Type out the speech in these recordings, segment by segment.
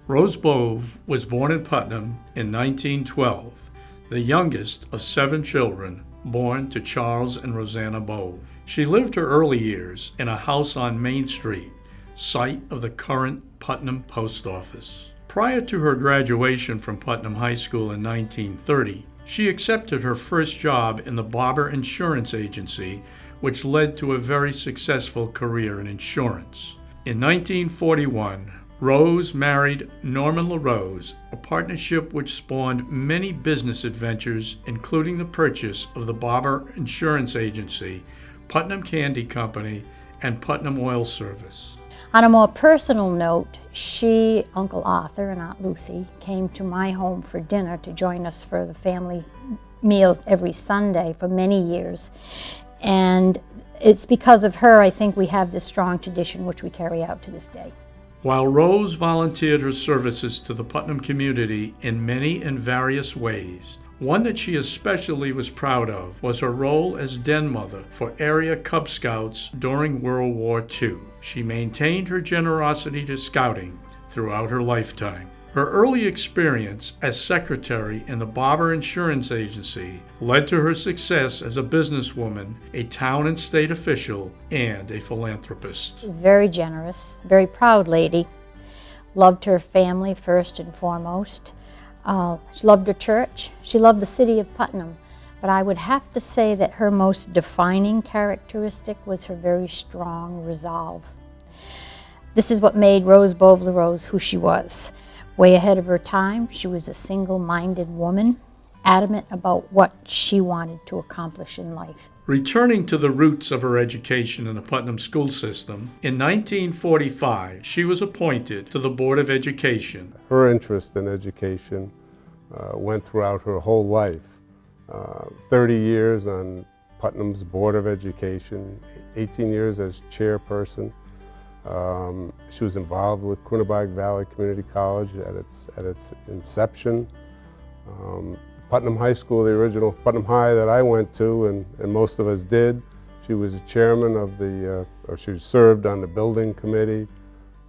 Rose Bove was born in Putnam in 1912, the youngest of 7 children born to Charles and Rosanna Bove. She lived her early years in a house on Main Street, site of the current Putnam Post Office. Prior to her graduation from Putnam High School in 1930, she accepted her first job in the Bove Insurance Agency, which led to a very successful career in insurance. In 1941, Rose married Norman LaRose, a partnership which spawned many business adventures, including the purchase of the Bove Insurance Agency, Putnam Candy Company, and Putnam Oil Service. On a more personal note, Uncle Arthur and Aunt Lucy came to my home for dinner to join us for the family meals every Sunday for many years. And it's because of her, I think, we have this strong tradition which we carry out to this day. While Rose volunteered her services to the Putnam community in many and various ways, one that she especially was proud of was her role as den mother for area Cub Scouts during World War II. She maintained her generosity to scouting throughout her lifetime. Her early experience as secretary in the Bove Insurance Agency led to her success as a businesswoman, a town and state official, and a philanthropist. Very generous, very proud lady. Loved her family first and foremost. She loved her church. She loved the city of Putnam. But I would have to say that her most defining characteristic was her very strong resolve. This is what made Rose Bove LaRose who she was. Way ahead of her time, she was a single-minded woman, adamant about what she wanted to accomplish in life. Returning to the roots of her education in the Putnam school system, in 1945, she was appointed to the Board of Education. Her interest in education went throughout her whole life. 30 years on Putnam's Board of Education, 18 years as chairperson. She was involved with Quinebaug Valley Community College at its inception. Putnam High School, the original Putnam High that I went to, and most of us did. She was a chairman of or she served on the building committee,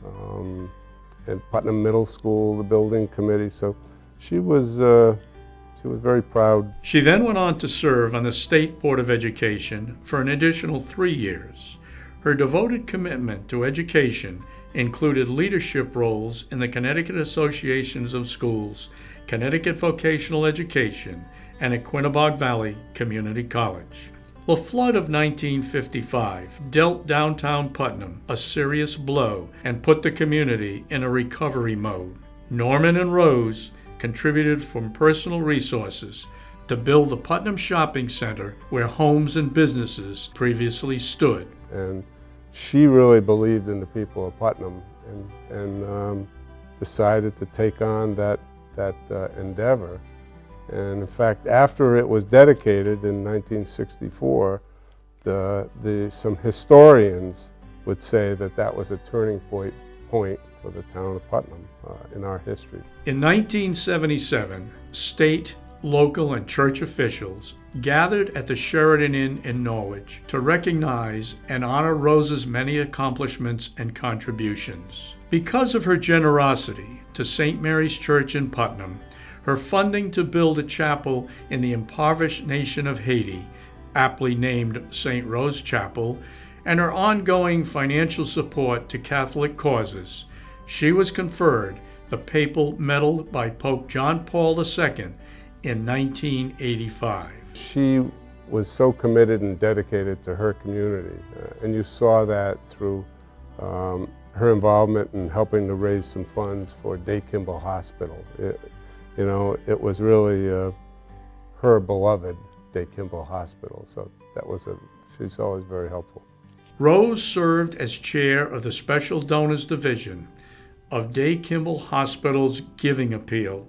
and Putnam Middle School, the building committee. So she was very proud. She then went on to serve on the State Board of Education for an additional 3 years. Her devoted commitment to education included leadership roles in the Connecticut Associations of Schools, Connecticut Vocational Education, and at Quinebaug Valley Community College. The flood of 1955 dealt downtown Putnam a serious blow and put the community in a recovery mode. Norman and Rose contributed from personal resources to build the Putnam Shopping Center where homes and businesses previously stood. And she really believed in the people of Putnam and decided to take on that endeavor. And in fact, after it was dedicated in 1964, some historians would say that was a turning point for the town of Putnam in our history. In 1977, state, local, and church officials gathered at the Sheridan Inn in Norwich to recognize and honor Rose's many accomplishments and contributions. Because of her generosity to St. Mary's Church in Putnam, her funding to build a chapel in the impoverished nation of Haiti, aptly named St. Rose Chapel, and her ongoing financial support to Catholic causes, she was conferred the Papal Medal by Pope John Paul II in 1985. She was so committed and dedicated to her community, and you saw that through her involvement in helping to raise some funds for Day Kimball Hospital. It was really her beloved Day Kimball Hospital, so she's always very helpful. Rose served as chair of the Special Donors Division of Day Kimball Hospital's Giving Appeal,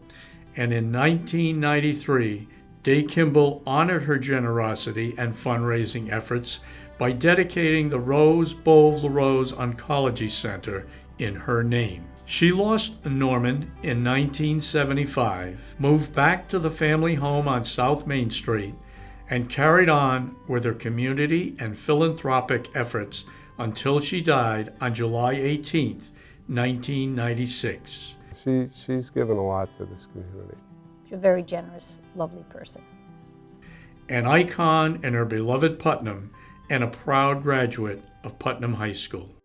and in 1993, Day Kimball honored her generosity and fundraising efforts by dedicating the Rose Bove LaRose Oncology Center in her name. She lost Norman in 1975, moved back to the family home on South Main Street, and carried on with her community and philanthropic efforts until she died on July 18, 1996. She's given a lot to this community. She's a very generous, lovely person. An icon in her beloved Putnam and a proud graduate of Putnam High School.